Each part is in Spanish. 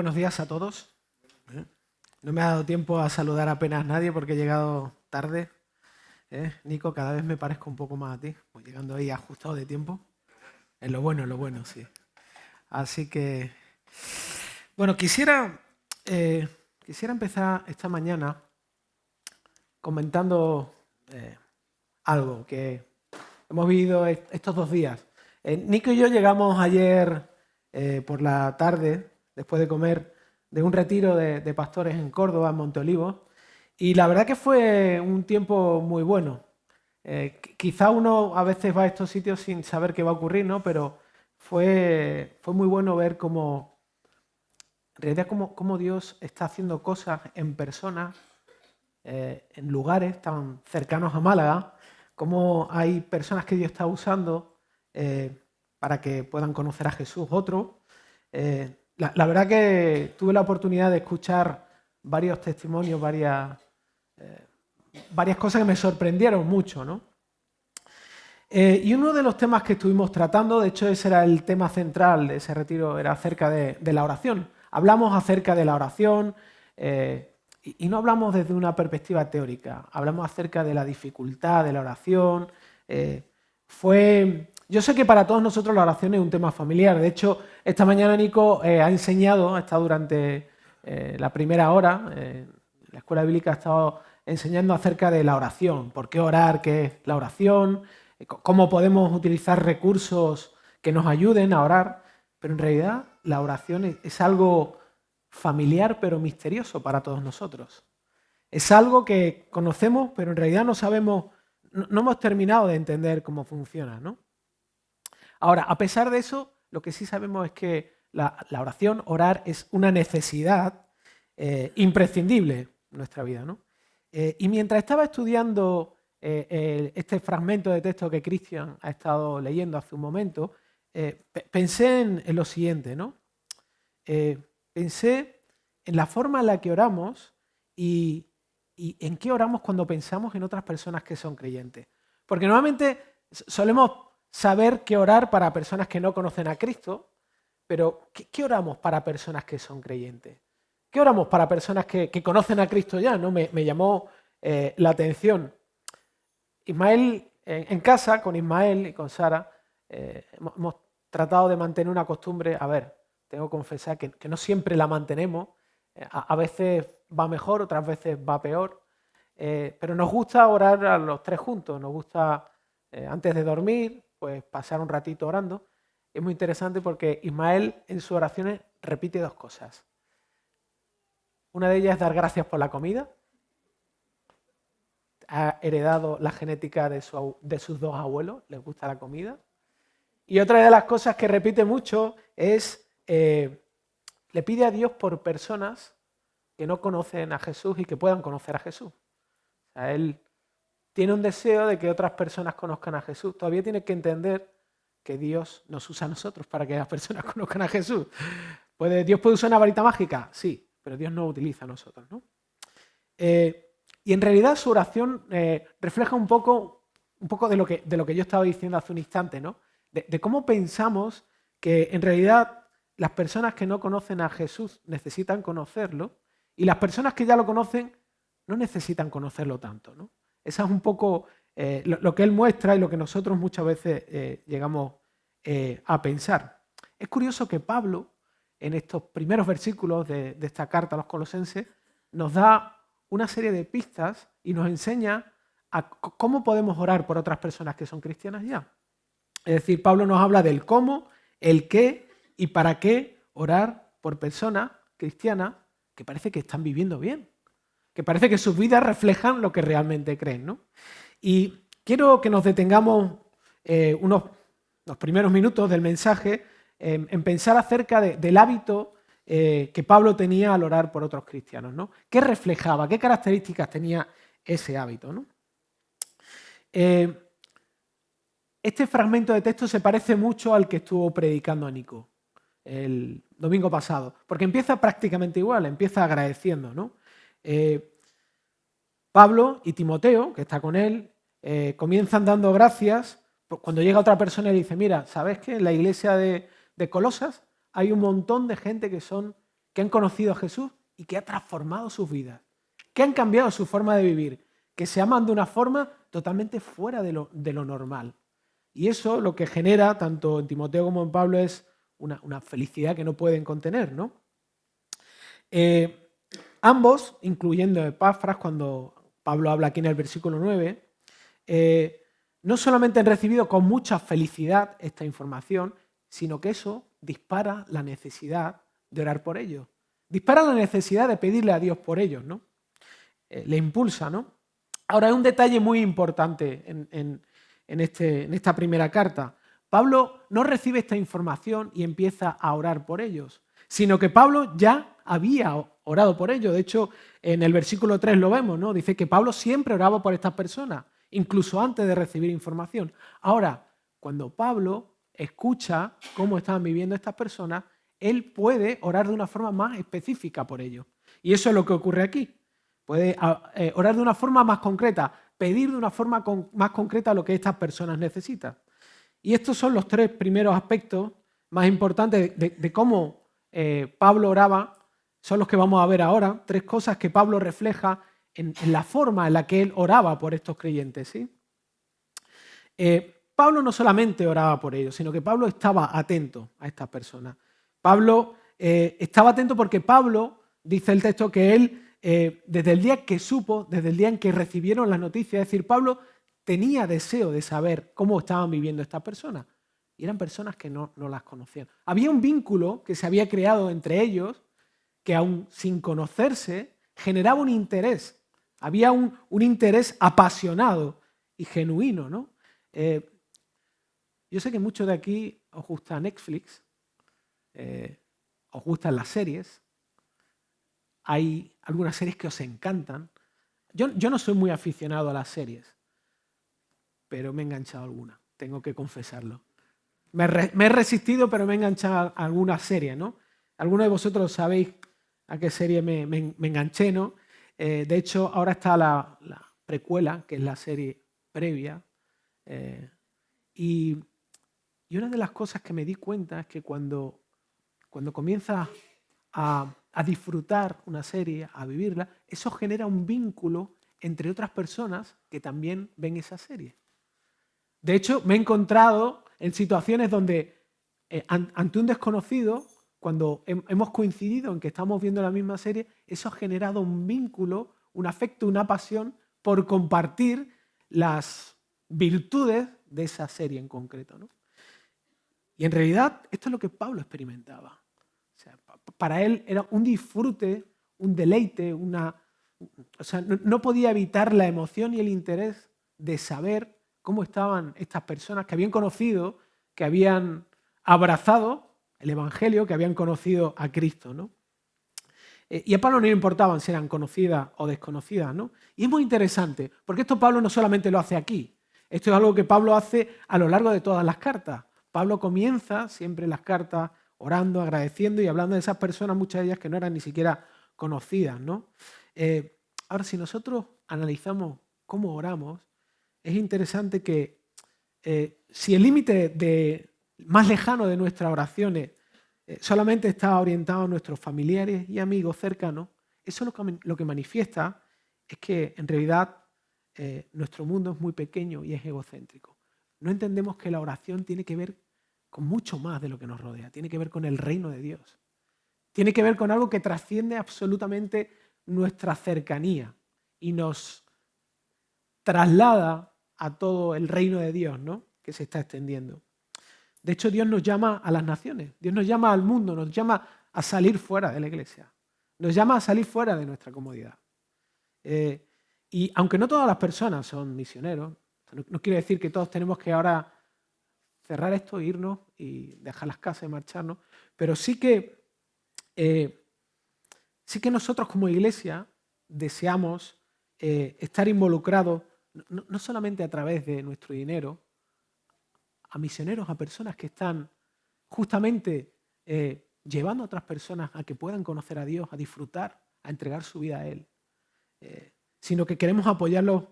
buenos días a todos. No me ha dado tiempo a saludar apenas nadie porque he llegado tarde. Nico, cada vez me parezco un poco más a ti, voy llegando ahí ajustado de tiempo. En lo bueno, sí. Así que, bueno, quisiera empezar esta mañana comentando algo que hemos vivido estos 2 días. Nico y yo llegamos ayer por la tarde, después de comer, de un retiro de pastores en Córdoba, en Monteolivos, y la verdad que fue un tiempo muy bueno. Quizá uno a veces va a estos sitios sin saber qué va a ocurrir, ¿no? Pero fue muy bueno ver cómo, en realidad, cómo Dios está haciendo cosas en personas, en lugares tan cercanos a Málaga, cómo hay personas que Dios está usando para que puedan conocer a Jesús, otros. La verdad que tuve la oportunidad de escuchar varios testimonios, varias cosas que me sorprendieron mucho, ¿no? Y uno de los temas que estuvimos tratando, de hecho ese era el tema central de ese retiro, era acerca de la oración. Hablamos acerca de la oración y no hablamos desde una perspectiva teórica, hablamos acerca de la dificultad de la oración. Yo sé que para todos nosotros la oración es un tema familiar. De hecho, esta mañana Nico ha estado durante la primera hora, la escuela bíblica ha estado enseñando acerca de la oración, por qué orar, qué es la oración, cómo podemos utilizar recursos que nos ayuden a orar. Pero en realidad la oración es algo familiar pero misterioso para todos nosotros. Es algo que conocemos pero en realidad no sabemos, no hemos terminado de entender cómo funciona, ¿no? Ahora, a pesar de eso, lo que sí sabemos es que la oración, orar, es una necesidad imprescindible en nuestra vida, ¿no? Y mientras estaba estudiando este fragmento de texto que Cristian ha estado leyendo hace un momento, pensé en lo siguiente, ¿no? Pensé en la forma en la que oramos y en qué oramos cuando pensamos en otras personas que son creyentes. Porque normalmente solemos saber qué orar para personas que no conocen a Cristo, pero ¿qué oramos para personas que son creyentes? ¿Qué oramos para personas que conocen a Cristo ya? ¿No? Me llamó la atención. Ismael, en casa, con Ismael y con Sara, hemos tratado de mantener una costumbre. A ver, tengo que confesar que no siempre la mantenemos. A veces va mejor, otras veces va peor. Pero nos gusta orar a los 3 juntos. Nos gusta, antes de dormir, pues pasar un ratito orando. Es muy interesante porque Ismael en sus oraciones repite 2 cosas. Una de ellas es dar gracias por la comida. Ha heredado la genética de sus 2 abuelos, les gusta la comida. Y otra de las cosas que repite mucho es, le pide a Dios por personas que no conocen a Jesús y que puedan conocer a Jesús. O sea, él tiene un deseo de que otras personas conozcan a Jesús. Todavía tiene que entender que Dios nos usa a nosotros para que las personas conozcan a Jesús. ¿Dios puede usar una varita mágica? Sí, pero Dios no utiliza a nosotros, ¿no? Y en realidad su oración refleja un poco de lo que yo estaba diciendo hace un instante, ¿no? De cómo pensamos que en realidad las personas que no conocen a Jesús necesitan conocerlo y las personas que ya lo conocen no necesitan conocerlo tanto, ¿no? Esa es un poco lo que él muestra y lo que nosotros muchas veces llegamos a pensar. Es curioso que Pablo, en estos primeros versículos de esta carta a los Colosenses, nos da una serie de pistas y nos enseña a cómo podemos orar por otras personas que son cristianas ya. Es decir, Pablo nos habla del cómo, el qué y para qué orar por personas cristianas que parece que están viviendo bien, que parece que sus vidas reflejan lo que realmente creen, ¿no? Y quiero que nos detengamos los primeros minutos del mensaje en pensar acerca del hábito que Pablo tenía al orar por otros cristianos, ¿no? ¿Qué reflejaba? ¿Qué características tenía ese hábito, ¿no? Este fragmento de texto se parece mucho al que estuvo predicando a Nico el domingo pasado, porque empieza prácticamente igual, empieza agradeciendo, ¿no? Pablo y Timoteo, que está con él, comienzan dando gracias. Cuando llega otra persona y dice, mira, ¿sabes qué? En la iglesia de Colosas hay un montón de gente que son que han conocido a Jesús y que ha transformado sus vidas, que han cambiado su forma de vivir, que se aman de una forma totalmente fuera de lo normal. Y eso lo que genera, tanto en Timoteo como en Pablo, es una felicidad que no pueden contener, ¿no? Ambos, incluyendo Epafras, cuando Pablo habla aquí en el versículo 9, no solamente han recibido con mucha felicidad esta información, sino que eso dispara la necesidad de orar por ellos. Dispara la necesidad de pedirle a Dios por ellos, ¿no? Le impulsa, ¿no? Ahora, hay un detalle muy importante en esta primera carta. Pablo no recibe esta información y empieza a orar por ellos, sino que Pablo ya había orado por ellos. De hecho, en el versículo 3 lo vemos, ¿no? Dice que Pablo siempre oraba por estas personas, incluso antes de recibir información. Ahora, cuando Pablo escucha cómo estaban viviendo estas personas, él puede orar de una forma más específica por ellos. Y eso es lo que ocurre aquí. Puede orar de una forma más concreta, pedir de una forma más concreta lo que estas personas necesitan. Y estos son los tres primeros aspectos más importantes de cómo Pablo oraba, son los que vamos a ver ahora, tres cosas que Pablo refleja en la forma en la que él oraba por estos creyentes, ¿sí? Pablo no solamente oraba por ellos, sino que Pablo estaba atento a estas personas. Pablo estaba atento porque Pablo, dice el texto, que él, desde el día que supo, desde el día en que recibieron las noticias, es decir, Pablo tenía deseo de saber cómo estaban viviendo estas personas. Y eran personas que no las conocían. Había un vínculo que se había creado entre ellos que aún sin conocerse generaba un interés. Había un interés apasionado y genuino, ¿no? Yo sé que muchos de aquí os gusta Netflix, os gustan las series. Hay algunas series que os encantan. Yo no soy muy aficionado a las series, pero me he enganchado a alguna, tengo que confesarlo. Me he resistido, pero me he enganchado a alguna serie, ¿no? Algunos de vosotros sabéis a qué serie me enganché, ¿no? De hecho, ahora está la precuela, que es la serie previa. Y una de las cosas que me di cuenta es que cuando comienzas a disfrutar una serie, a vivirla, eso genera un vínculo entre otras personas que también ven esa serie. De hecho, me he encontrado en situaciones donde ante un desconocido, cuando hemos coincidido en que estamos viendo la misma serie, eso ha generado un vínculo, un afecto, una pasión por compartir las virtudes de esa serie en concreto, ¿no? Y en realidad esto es lo que Pablo experimentaba. O sea, para él era un disfrute, un deleite, o sea, no podía evitar la emoción y el interés de saber cómo estaban estas personas que habían conocido, que habían abrazado el Evangelio, que habían conocido a Cristo, ¿no? Y a Pablo no le importaban si eran conocidas o desconocidas, ¿no? Y es muy interesante, porque esto Pablo no solamente lo hace aquí, esto es algo que Pablo hace a lo largo de todas las cartas. Pablo comienza siempre las cartas orando, agradeciendo y hablando de esas personas, muchas de ellas que no eran ni siquiera conocidas, ¿no? Ahora, si nosotros analizamos cómo oramos, es interesante que si el límite más lejano de nuestras oraciones solamente está orientado a nuestros familiares y amigos cercanos, eso lo que manifiesta es que en realidad nuestro mundo es muy pequeño y es egocéntrico. No entendemos que la oración tiene que ver con mucho más de lo que nos rodea, tiene que ver con el reino de Dios. Tiene que ver con algo que trasciende absolutamente nuestra cercanía y nos traslada a todo el reino de Dios, ¿no?, que se está extendiendo. De hecho, Dios nos llama a las naciones, Dios nos llama al mundo, nos llama a salir fuera de la iglesia, nos llama a salir fuera de nuestra comodidad. Y aunque no todas las personas son misioneros, no quiere decir que todos tenemos que ahora cerrar esto, irnos y dejar las casas y marcharnos, pero sí que nosotros como iglesia deseamos estar involucrados no solamente a través de nuestro dinero, a misioneros, a personas que están justamente llevando a otras personas a que puedan conocer a Dios, a disfrutar, a entregar su vida a Él, sino que queremos apoyarlos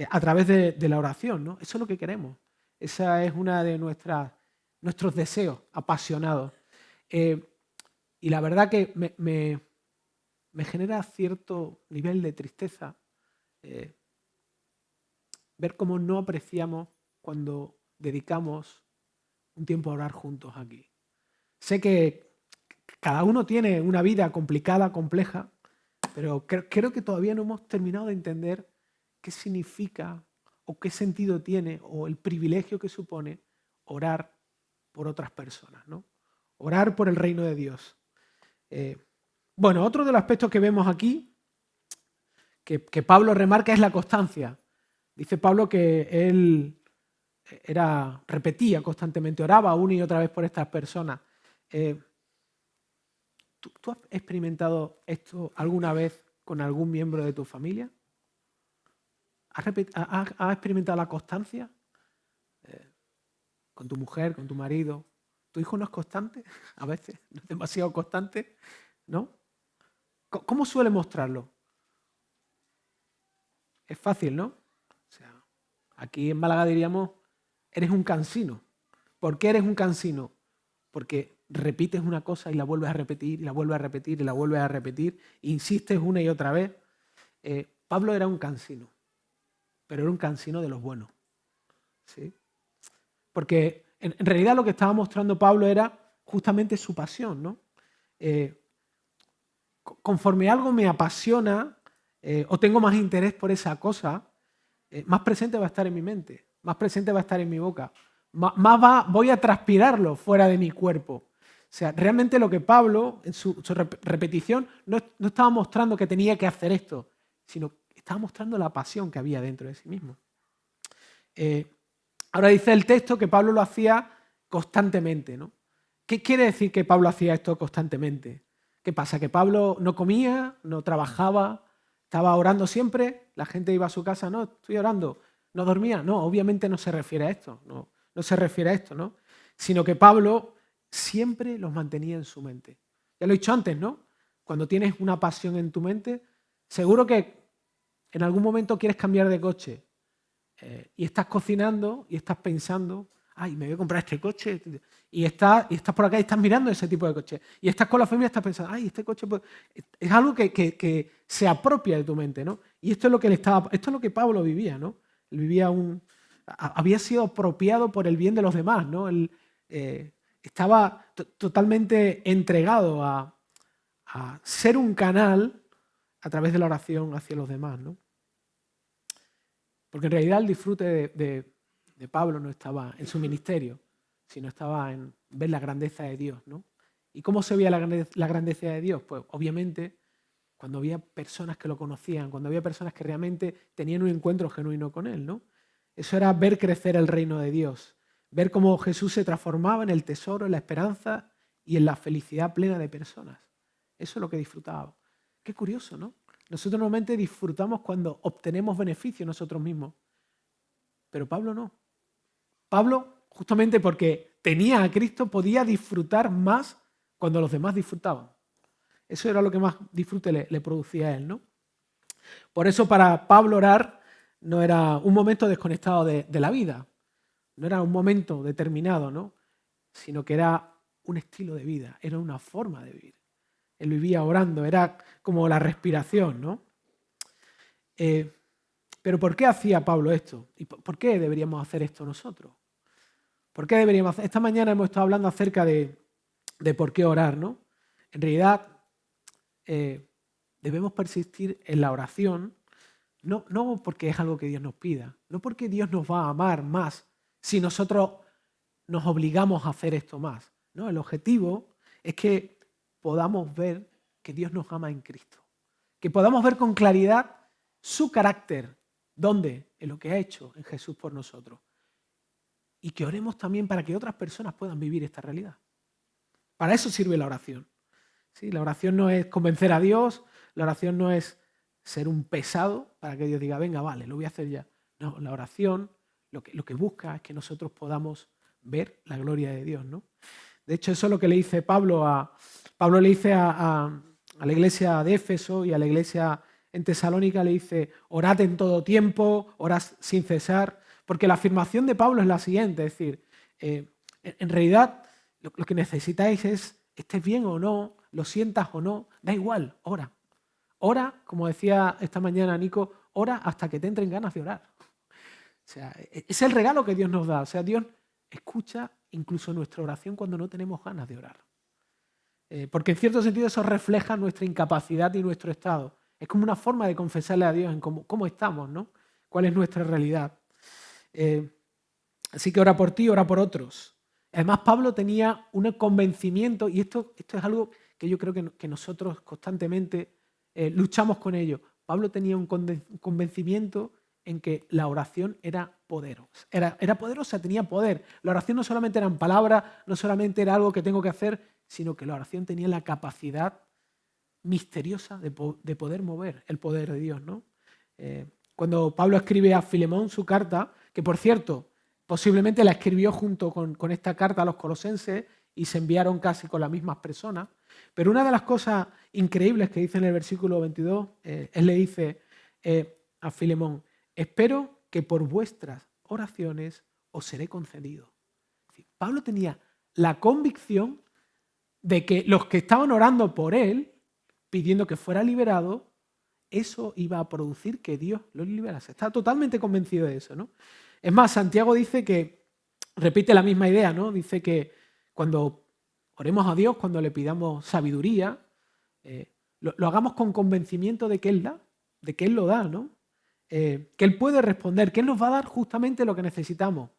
a través de la oración, ¿no? Eso es lo que queremos. Esa es una de nuestros deseos apasionados. Y la verdad que me genera cierto nivel de tristeza ver cómo no apreciamos cuando dedicamos un tiempo a orar juntos aquí. Sé que cada uno tiene una vida complicada, compleja, pero creo que todavía no hemos terminado de entender qué significa o qué sentido tiene o el privilegio que supone orar por otras personas, ¿no? Orar por el reino de Dios. Bueno, otro de los aspectos que vemos aquí, que Pablo remarca, es la constancia. Dice Pablo que él repetía constantemente, oraba una y otra vez por estas personas. ¿Tú has experimentado esto alguna vez con algún miembro de tu familia? ¿Has experimentado la constancia? Con tu mujer, con tu marido. ¿Tu hijo no es constante? A veces, no es demasiado constante, ¿no? ¿Cómo suele mostrarlo? Es fácil, ¿no? O sea, aquí en Málaga diríamos, eres un cansino. ¿Por qué eres un cansino? Porque repites una cosa y la vuelves a repetir, y la vuelves a repetir, y la vuelves a repetir, e insistes una y otra vez. Pablo era un cansino, pero era un cansino de los buenos. ¿Sí? Porque en realidad lo que estaba mostrando Pablo era justamente su pasión, ¿no? Conforme algo me apasiona o tengo más interés por esa cosa, más presente va a estar en mi mente, más presente va a estar en mi boca, voy a transpirarlo fuera de mi cuerpo. O sea, realmente lo que Pablo, en su repetición, no estaba mostrando que tenía que hacer esto, sino que estaba mostrando la pasión que había dentro de sí mismo. Ahora dice el texto que Pablo lo hacía constantemente, ¿no? ¿Qué quiere decir que Pablo hacía esto constantemente? ¿Qué pasa? ¿Que Pablo no comía, no trabajaba, estaba orando siempre? La gente iba a su casa, no, estoy orando. ¿No dormía? No, obviamente no se refiere a esto, no se refiere a esto, ¿no? Sino que Pablo siempre los mantenía en su mente. Ya lo he dicho antes, ¿no? Cuando tienes una pasión en tu mente, seguro que en algún momento quieres cambiar de coche y estás cocinando y estás pensando, ay, me voy a comprar este coche, y estás por acá y estás mirando ese tipo de coche, y estás con la familia y estás pensando, ay, este coche pues... es algo que se apropia de tu mente, ¿no? Y esto es lo que Pablo vivía, ¿no? Él había sido apropiado por el bien de los demás, ¿no? Él estaba totalmente entregado a ser un canal a través de la oración hacia los demás, ¿no? Porque en realidad el disfrute de Pablo no estaba en su ministerio, sino estaba en ver la grandeza de Dios, ¿no? ¿Y cómo se veía la grandeza de Dios? Pues obviamente cuando había personas que lo conocían, cuando había personas que realmente tenían un encuentro genuino con Él, ¿no? Eso era ver crecer el reino de Dios, ver cómo Jesús se transformaba en el tesoro, en la esperanza y en la felicidad plena de personas. Eso es lo que disfrutaba. Qué curioso, ¿no? Nosotros normalmente disfrutamos cuando obtenemos beneficio nosotros mismos, pero Pablo no. Pablo, justamente porque tenía a Cristo, podía disfrutar más cuando los demás disfrutaban. Eso era lo que más disfrute le producía a él, ¿no? Por eso para Pablo orar no era un momento desconectado de la vida, no era un momento determinado, ¿no? Sino que era un estilo de vida, era una forma de vivir. Él vivía orando, era como la respiración, ¿no? Pero ¿por qué hacía Pablo esto? ¿Y por qué deberíamos hacer esto nosotros? ¿Por qué deberíamos hacer? Esta mañana hemos estado hablando acerca de por qué orar, ¿no? En realidad, debemos persistir en la oración, no porque es algo que Dios nos pida, no porque Dios nos va a amar más si nosotros nos obligamos a hacer esto más. No, el objetivo es que podamos ver que Dios nos ama en Cristo. Que podamos ver con claridad su carácter. ¿Dónde? En lo que ha hecho en Jesús por nosotros. Y que oremos también para que otras personas puedan vivir esta realidad. Para eso sirve la oración. ¿Sí? La oración no es convencer a Dios, la oración no es ser un pesado para que Dios diga, venga, vale, lo voy a hacer ya. No, la oración lo que busca es que nosotros podamos ver la gloria de Dios, ¿no? De hecho, eso es lo que le dice Pablo le dice a la iglesia de Éfeso y a la iglesia en Tesalónica, le dice, orad en todo tiempo, orad sin cesar, porque la afirmación de Pablo es la siguiente, es decir, en realidad lo que necesitáis es, estés bien o no, lo sientas o no, da igual, ora. Ora, como decía esta mañana Nico, ora hasta que te entren ganas de orar. O sea, es el regalo que Dios nos da. O sea, Dios escucha incluso nuestra oración cuando no tenemos ganas de orar. Porque en cierto sentido eso refleja nuestra incapacidad y nuestro estado. Es como una forma de confesarle a Dios en cómo estamos, ¿no? Cuál es nuestra realidad. Así que ora por ti, ora por otros. Además, Pablo tenía un convencimiento, y esto es algo que yo creo que nosotros constantemente luchamos con ello. Pablo tenía un convencimiento en que la oración era poderosa. Era poderosa, tenía poder. La oración no solamente eran palabras, no solamente era algo que tengo que hacer, sino que la oración tenía la capacidad misteriosa de poder mover el poder de Dios, ¿no? Cuando Pablo escribe a Filemón su carta, que por cierto, posiblemente la escribió junto con esta carta a los colosenses y se enviaron casi con las mismas personas, pero una de las cosas increíbles que dice en el versículo 22, él le dice a Filemón, espero que por vuestras oraciones os seré concedido. Pablo tenía la convicción de que los que estaban orando por él, pidiendo que fuera liberado, eso iba a producir que Dios lo liberase. Está totalmente convencido de eso, ¿no? Es más, Santiago dice que, repite la misma idea, ¿no? Dice que cuando oremos a Dios, cuando le pidamos sabiduría, lo hagamos con convencimiento de que Él da, de que Él lo da, ¿no? Que Él puede responder, que Él nos va a dar justamente lo que necesitamos,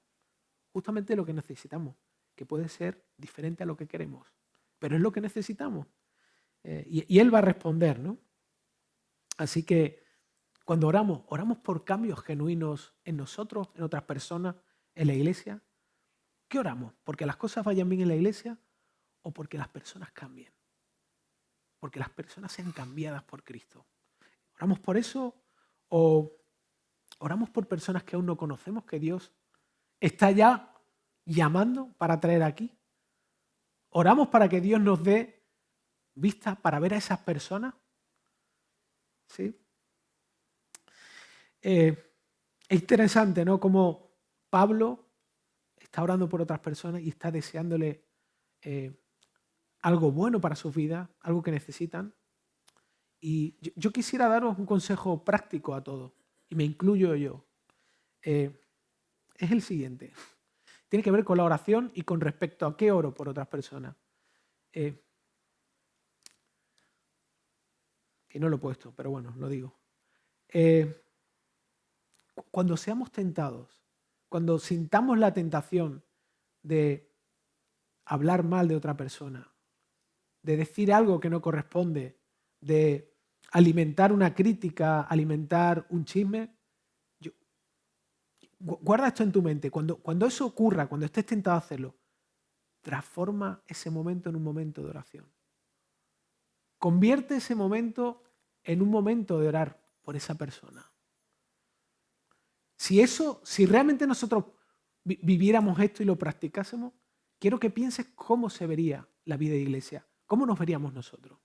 que puede ser diferente a lo que queremos, pero es lo que necesitamos. Y Él va a responder, ¿no? Así que cuando oramos por cambios genuinos en nosotros, en otras personas, en la iglesia. ¿Qué oramos? ¿Porque las cosas vayan bien en la iglesia o porque las personas cambien? Porque las personas sean cambiadas por Cristo. ¿Oramos por eso o oramos por personas que aún no conocemos, que Dios está ya llamando para traer aquí? ¿Oramos para que Dios nos dé vista para ver a esas personas? ¿Sí? Es interesante, ¿no? Como Pablo está orando por otras personas y está deseándole algo bueno para sus vidas, algo que necesitan. Y yo quisiera daros un consejo práctico a todos, y me incluyo yo. Es el siguiente. Tiene que ver con la oración y con respecto a qué oro por otras personas. Que no lo he puesto, pero bueno, lo digo. Cuando seamos tentados, cuando sintamos la tentación de hablar mal de otra persona, de decir algo que no corresponde, de alimentar una crítica, alimentar un chisme, guarda esto en tu mente. Cuando eso ocurra, cuando estés tentado a hacerlo, transforma ese momento en un momento de oración. Convierte ese momento en un momento de orar por esa persona. Si realmente nosotros viviéramos esto y lo practicásemos, quiero que pienses cómo se vería la vida de iglesia, cómo nos veríamos nosotros,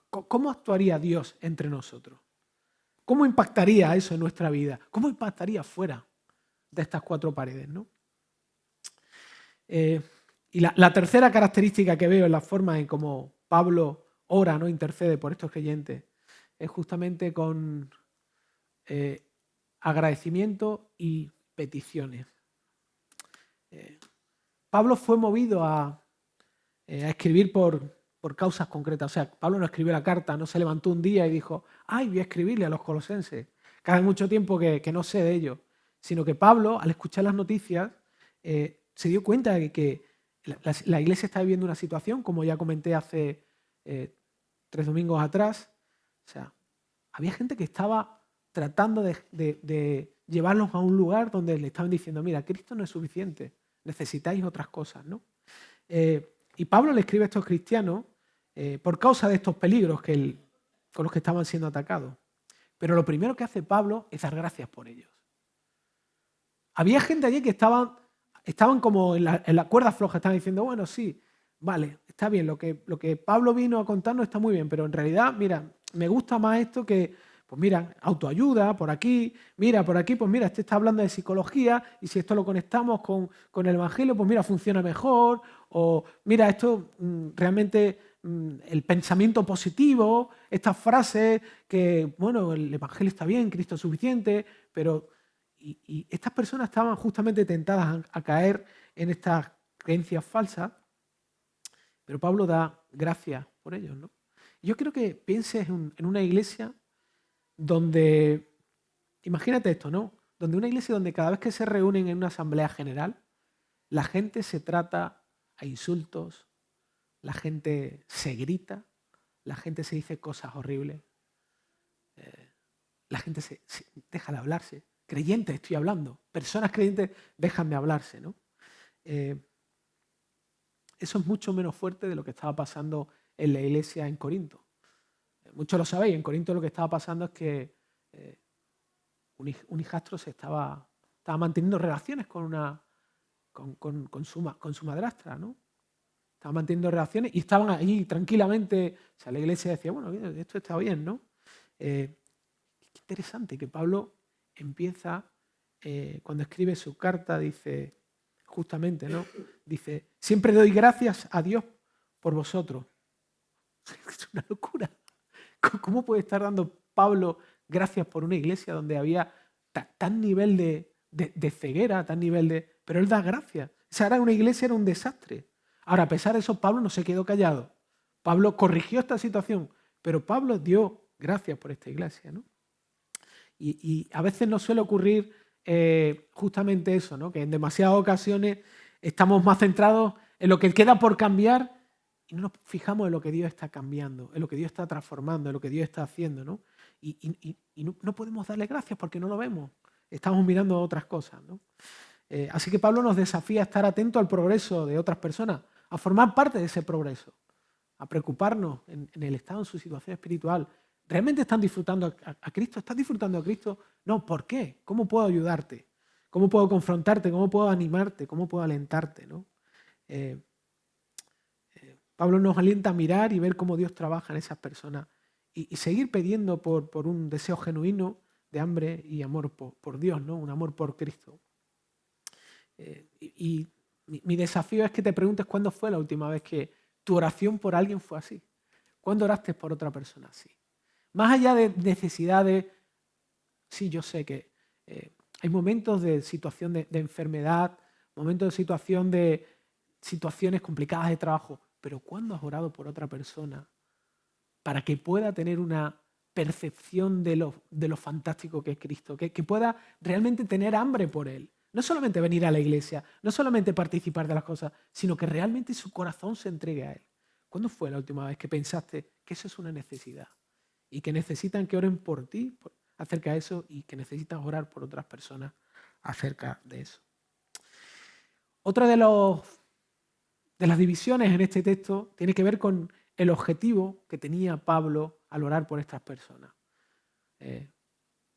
cómo actuaría Dios entre nosotros, cómo impactaría eso en nuestra vida, cómo impactaría fuera de estas cuatro paredes, ¿no? Y la tercera característica que veo en la forma en cómo Pablo ora, ¿no? Intercede por estos creyentes, es justamente con agradecimiento y peticiones. Pablo fue movido a escribir por causas concretas. O sea, Pablo no escribió la carta, no se levantó un día y dijo, ay, voy a escribirle a los colosenses. Que hace mucho tiempo que no sé de ello. Sino que Pablo, al escuchar las noticias, se dio cuenta de que la iglesia está viviendo una situación, como ya comenté hace 3 domingos atrás. O sea, había gente que estaba tratando de llevarlos a un lugar donde le estaban diciendo, mira, Cristo no es suficiente, necesitáis otras cosas, ¿no? Y Pablo le escribe a estos cristianos por causa de estos peligros con los que estaban siendo atacados. Pero lo primero que hace Pablo es dar gracias por ellos. Había gente allí que estaban como en la cuerda floja, estaban diciendo, bueno, sí, vale, está bien, lo que Pablo vino a contarnos está muy bien, pero en realidad, mira, me gusta más esto que, pues mira, autoayuda por aquí, mira, por aquí, pues mira, este está hablando de psicología y si esto lo conectamos con el Evangelio, pues mira, funciona mejor, o mira, esto realmente el pensamiento positivo, estas frases que, bueno, el Evangelio está bien, Cristo es suficiente, pero... Y estas personas estaban justamente tentadas a caer en estas creencias falsas, pero Pablo da gracias por ellos, ¿no? Yo quiero que pienses en una iglesia donde, imagínate esto, ¿no? Donde una iglesia donde cada vez que se reúnen en una asamblea general, la gente se trata a insultos, la gente se grita, la gente se dice cosas horribles, la gente se deja de hablarse. Creyentes estoy hablando, personas creyentes dejan de hablarse, ¿no? Eso es mucho menos fuerte de lo que estaba pasando en la iglesia en Corinto. Muchos lo sabéis, en Corinto lo que estaba pasando es que un hijastro estaba manteniendo relaciones con su madrastra, ¿no? Estaba manteniendo relaciones y estaban allí tranquilamente. O sea, la iglesia decía, bueno, esto está bien, ¿no? Qué interesante que Pablo empieza, cuando escribe su carta, dice, justamente, ¿no? Dice, siempre doy gracias a Dios por vosotros. Es una locura. ¿Cómo puede estar dando Pablo gracias por una iglesia donde había tan nivel de ceguera, tan nivel de... Pero él da gracias. O sea, una iglesia era un desastre. Ahora, a pesar de eso, Pablo no se quedó callado. Pablo corrigió esta situación, pero Pablo dio gracias por esta iglesia, ¿no? Y a veces nos suele ocurrir justamente eso, ¿no? Que en demasiadas ocasiones estamos más centrados en lo que queda por cambiar y no nos fijamos en lo que Dios está cambiando, en lo que Dios está transformando, en lo que Dios está haciendo, ¿no? Y no podemos darle gracias porque no lo vemos. Estamos mirando otras cosas, ¿no? Así que Pablo nos desafía a estar atentos al progreso de otras personas, a formar parte de ese progreso, a preocuparnos en el estado, en su situación espiritual. ¿Realmente están disfrutando a Cristo? ¿Estás disfrutando a Cristo? No, ¿por qué? ¿Cómo puedo ayudarte? ¿Cómo puedo confrontarte? ¿Cómo puedo animarte? ¿Cómo puedo alentarte? ¿No? Pablo nos alienta a mirar y ver cómo Dios trabaja en esas personas y seguir pidiendo por un deseo genuino de hambre y amor por Dios, ¿no? Un amor por Cristo. Y mi desafío es que te preguntes cuándo fue la última vez que tu oración por alguien fue así. ¿Cuándo oraste por otra persona así? Más allá de necesidades, sí, yo sé que hay momentos de situación de enfermedad, momentos de situaciones complicadas de trabajo, pero ¿cuándo has orado por otra persona para que pueda tener una percepción de lo fantástico que es Cristo, que pueda realmente tener hambre por Él? No solamente venir a la iglesia, no solamente participar de las cosas, sino que realmente su corazón se entregue a Él. ¿Cuándo fue la última vez que pensaste que eso es una necesidad? Y que necesitan que oren por ti acerca de eso y que necesitas orar por otras personas acerca de eso. Otra de las divisiones en este texto tiene que ver con el objetivo que tenía Pablo al orar por estas personas.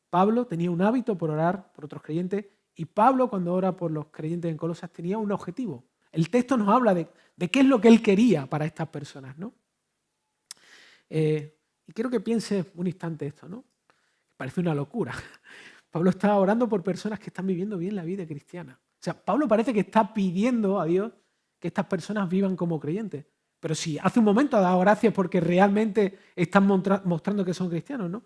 Pablo tenía un hábito por orar por otros creyentes y Pablo, cuando ora por los creyentes en Colosas, tenía un objetivo. El texto nos habla de qué es lo que él quería para estas personas, ¿no? Y quiero que pienses un instante esto, ¿no? Parece una locura. Pablo está orando por personas que están viviendo bien la vida cristiana. O sea, Pablo parece que está pidiendo a Dios que estas personas vivan como creyentes. Pero si hace un momento ha dado gracias porque realmente están mostrando que son cristianos, ¿no?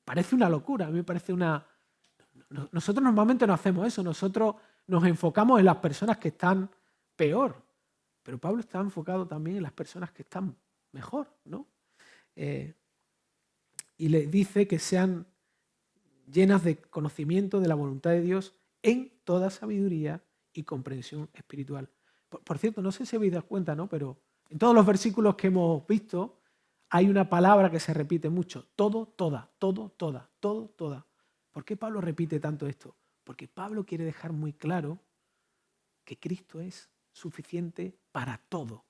Parece una locura. A mí me parece una... Nosotros normalmente no hacemos eso. Nosotros nos enfocamos en las personas que están peor. Pero Pablo está enfocado también en las personas que están mejor, ¿no? Y les dice que sean llenas de conocimiento de la voluntad de Dios en toda sabiduría y comprensión espiritual. Por cierto, no sé si habéis dado cuenta, ¿no? Pero en todos los versículos que hemos visto hay una palabra que se repite mucho. Todo, toda, todo, toda, todo, toda. ¿Por qué Pablo repite tanto esto? Porque Pablo quiere dejar muy claro que Cristo es suficiente para todo.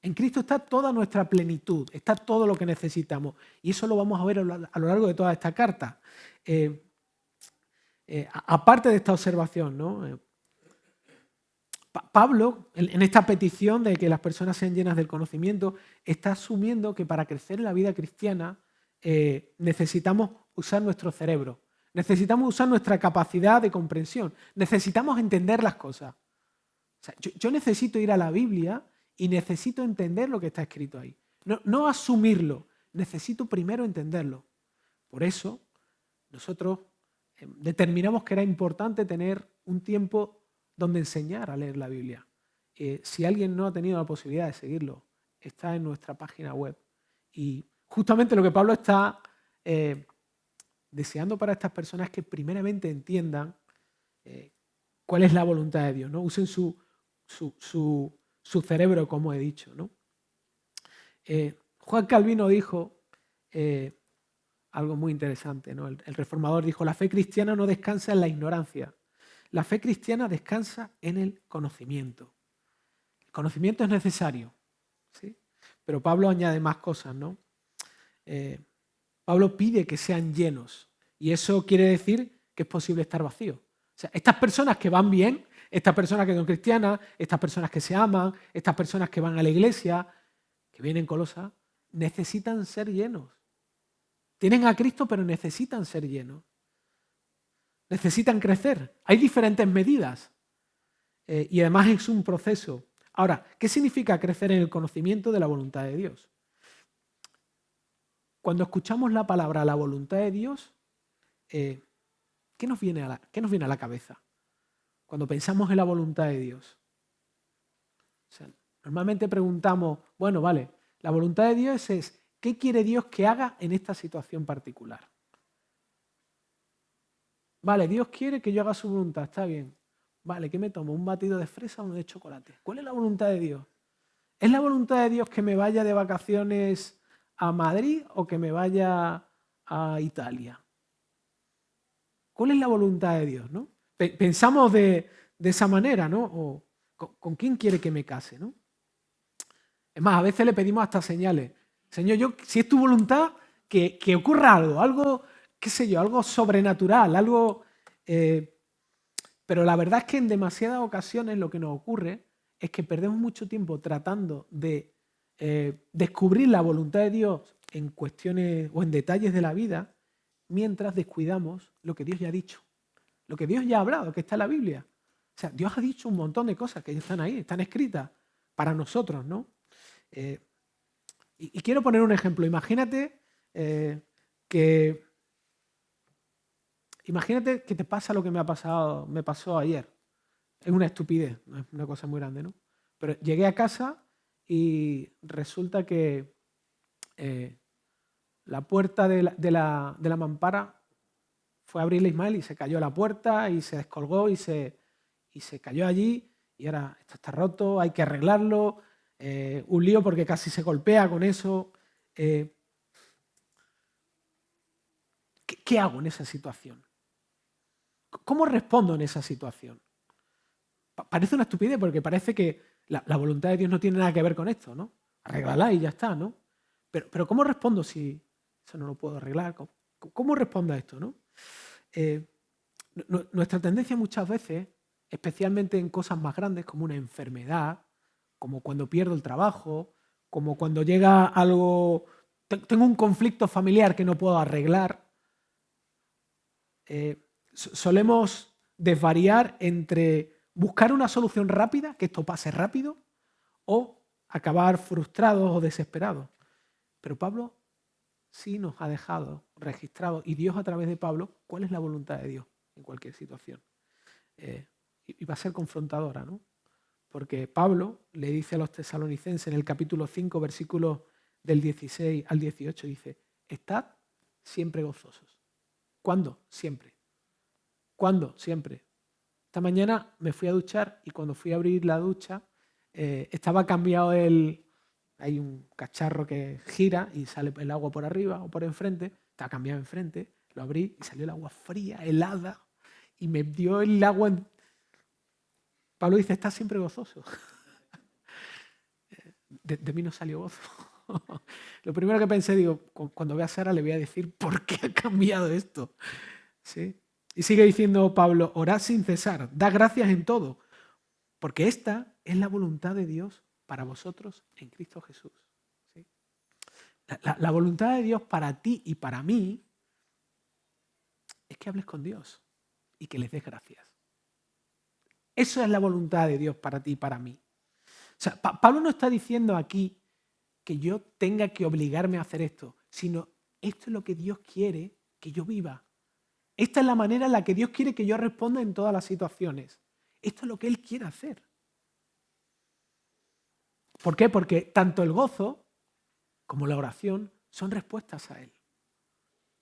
En Cristo está toda nuestra plenitud, está todo lo que necesitamos. Y eso lo vamos a ver a lo largo de toda esta carta. Aparte de esta observación, ¿no? Pablo, en esta petición de que las personas sean llenas del conocimiento, está asumiendo que para crecer en la vida cristiana necesitamos usar nuestro cerebro, necesitamos usar nuestra capacidad de comprensión, necesitamos entender las cosas. O sea, yo necesito ir a la Biblia y necesito entender lo que está escrito ahí. No asumirlo, necesito primero entenderlo. Por eso nosotros determinamos que era importante tener un tiempo donde enseñar a leer la Biblia. Si alguien no ha tenido la posibilidad de seguirlo, está en nuestra página web. Y justamente lo que Pablo está deseando para estas personas es que primeramente entiendan cuál es la voluntad de Dios, ¿no? Usen su cerebro, como he dicho, ¿no? Juan Calvino dijo algo muy interesante, ¿no? El reformador dijo: la fe cristiana no descansa en la ignorancia, la fe cristiana descansa en el conocimiento. El conocimiento es necesario, ¿sí? Pero Pablo añade más cosas, ¿no? Pablo pide que sean llenos, y eso quiere decir que es posible estar vacío. O sea, estas personas que van bien, estas personas que son cristianas, estas personas que se aman, estas personas que van a la iglesia, que vienen colosas, necesitan ser llenos. Tienen a Cristo, pero necesitan ser llenos. Necesitan crecer. Hay diferentes medidas y además es un proceso. Ahora, ¿qué significa crecer en el conocimiento de la voluntad de Dios? Cuando escuchamos la palabra la voluntad de Dios, ¿qué nos viene a la cabeza cuando pensamos en la voluntad de Dios? O sea, normalmente preguntamos, bueno, vale, la voluntad de Dios es ¿qué quiere Dios que haga en esta situación particular? Vale, Dios quiere que yo haga su voluntad, está bien. Vale, ¿qué me tomo? ¿Un batido de fresa o uno de chocolate? ¿Cuál es la voluntad de Dios? ¿Es la voluntad de Dios que me vaya de vacaciones a Madrid o que me vaya a Italia? ¿Cuál es la voluntad de Dios, no? Pensamos de esa manera, ¿no? O, ¿con quién quiere que me case, no? Es más, a veces le pedimos hasta señales. Señor, si es tu voluntad, que ocurra algo, qué sé yo, algo sobrenatural, algo... pero la verdad es que en demasiadas ocasiones lo que nos ocurre es que perdemos mucho tiempo tratando de descubrir la voluntad de Dios en cuestiones o en detalles de la vida, mientras descuidamos lo que Dios ya ha dicho, lo que Dios ya ha hablado, que está en la Biblia. O sea, Dios ha dicho un montón de cosas que están ahí, están escritas para nosotros, ¿no? Y quiero poner un ejemplo. Imagínate que te pasa lo que me pasó ayer. Es una estupidez, no es una cosa muy grande, ¿no? Pero llegué a casa y resulta que la puerta de la mampara fue a abrirle Ismael y se cayó la puerta y se descolgó y se cayó allí y ahora esto está roto, hay que arreglarlo, un lío porque casi se golpea con eso. ¿Qué hago en esa situación? ¿Cómo respondo en esa situación? Parece una estupidez porque parece que la voluntad de Dios no tiene nada que ver con esto, ¿no? Arréglala y ya está, ¿no? Pero ¿cómo respondo si eso no lo puedo arreglar? ¿Cómo respondo a esto, no? Nuestra tendencia muchas veces, especialmente en cosas más grandes como una enfermedad, como cuando pierdo el trabajo, como cuando llega algo, tengo un conflicto familiar que no puedo arreglar, solemos desvariar entre buscar una solución rápida, que esto pase rápido, o acabar frustrados o desesperados. Pero Pablo sí nos ha dejado registrado, y Dios a través de Pablo, cuál es la voluntad de Dios en cualquier situación. Y va a ser confrontadora, ¿no? Porque Pablo le dice a los tesalonicenses en el capítulo 5, versículos del 16 al 18, dice, estad siempre gozosos. ¿Cuándo? Siempre. ¿Cuándo? Siempre. Esta mañana me fui a duchar y cuando fui a abrir la ducha estaba cambiado hay un cacharro que gira y sale el agua por arriba o por enfrente, estaba cambiado enfrente, lo abrí y salió el agua fría, helada, y me dio el agua. Pablo dice, estás siempre gozoso. De mí no salió gozo. Lo primero que pensé, digo, cuando vea a Sara le voy a decir, ¿por qué ha cambiado esto? ¿Sí? Y sigue diciendo Pablo, orad sin cesar, da gracias en todo, porque esta es la voluntad de Dios para vosotros en Cristo Jesús. ¿Sí? La voluntad de Dios para ti y para mí es que hables con Dios y que les des gracias. Eso es la voluntad de Dios para ti y para mí. O sea, Pablo no está diciendo aquí que yo tenga que obligarme a hacer esto, sino esto es lo que Dios quiere que yo viva. Esta es la manera en la que Dios quiere que yo responda en todas las situaciones. Esto es lo que Él quiere hacer. ¿Por qué? Porque tanto el gozo como la oración son respuestas a Él.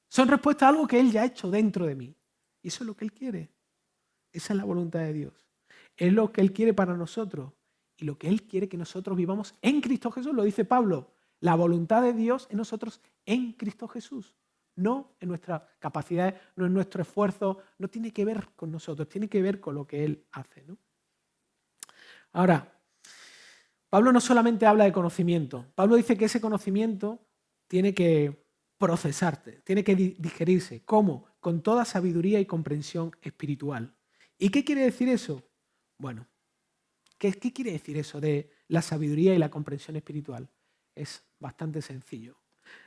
Son respuestas a algo que Él ya ha hecho dentro de mí. Y eso es lo que Él quiere. Esa es la voluntad de Dios. Es lo que Él quiere para nosotros. Y lo que Él quiere que nosotros vivamos en Cristo Jesús. Lo dice Pablo. La voluntad de Dios en nosotros en Cristo Jesús. No en nuestras capacidades, no en nuestro esfuerzo. No tiene que ver con nosotros. Tiene que ver con lo que Él hace, ¿no? Ahora, Pablo no solamente habla de conocimiento. Pablo dice que ese conocimiento tiene que procesarse, tiene que digerirse. ¿Cómo? Con toda sabiduría y comprensión espiritual. ¿Y qué quiere decir eso? Bueno, ¿qué quiere decir eso de la sabiduría y la comprensión espiritual? Es bastante sencillo.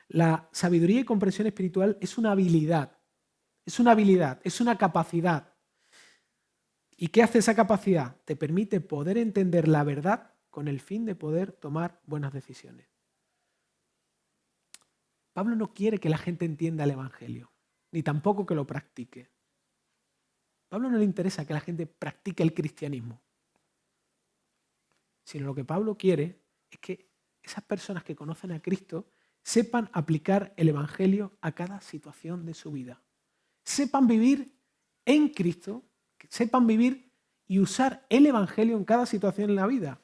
La sabiduría y comprensión espiritual es una habilidad, es una capacidad. ¿Y qué hace esa capacidad? Te permite poder entender la verdad con el fin de poder tomar buenas decisiones. Pablo no quiere que la gente entienda el Evangelio, ni tampoco que lo practique. Pablo no le interesa que la gente practique el cristianismo, sino lo que Pablo quiere es que esas personas que conocen a Cristo sepan aplicar el Evangelio a cada situación de su vida. Sepan vivir en Cristo, sepan vivir y usar el Evangelio en cada situación en la vida.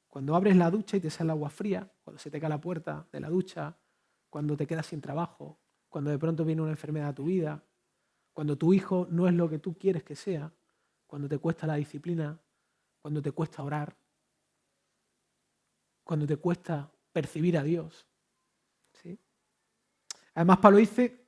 Cuando abres la ducha y te sale agua fría, cuando se te cae la puerta de la ducha, cuando te quedas sin trabajo, cuando de pronto viene una enfermedad a tu vida, cuando tu hijo no es lo que tú quieres que sea, cuando te cuesta la disciplina, cuando te cuesta orar, cuando te cuesta percibir a Dios. ¿Sí? Además, Pablo dice,